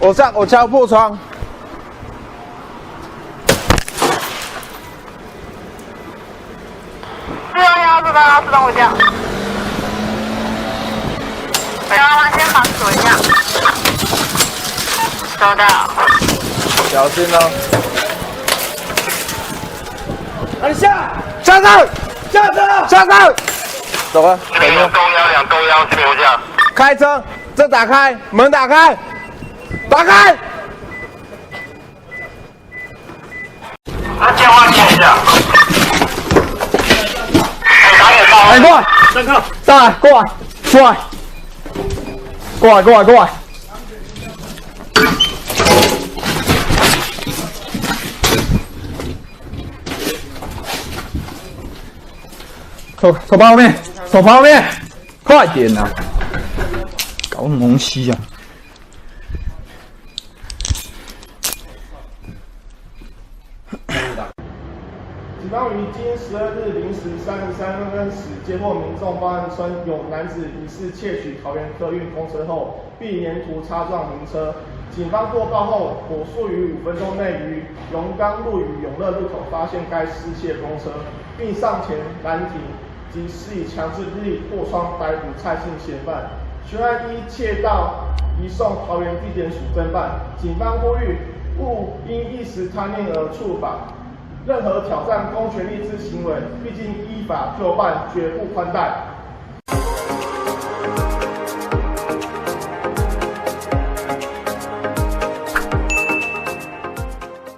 我敲破窗。411自动回降。先防锁一下。收到。小心哦。按下下车！下车！下车！走啊！这边有公幺2公幺这边回降。开车，这打开，门打开，打开。那电话接一下。打野到。哎，过来，上靠，上来，过来，出来，过来，过来，过来。手放后面，手放后面，快点呐、啊！搞什么东西啊？警方于今12日0时33分时接获民众报案称，有男子疑似窃取桃园客运公车后，并沿途擦撞民车。警方获报后，火速于5分钟内于龙岗路与永乐路口发现该失窃公车，并上前拦停及施以强制力破窗逮捕蔡姓嫌犯。全案依窃盗移送桃园地检署侦办。警方呼吁勿因一时贪念而触法。任何挑战公权力之行为，毕竟依法就办，绝不宽待。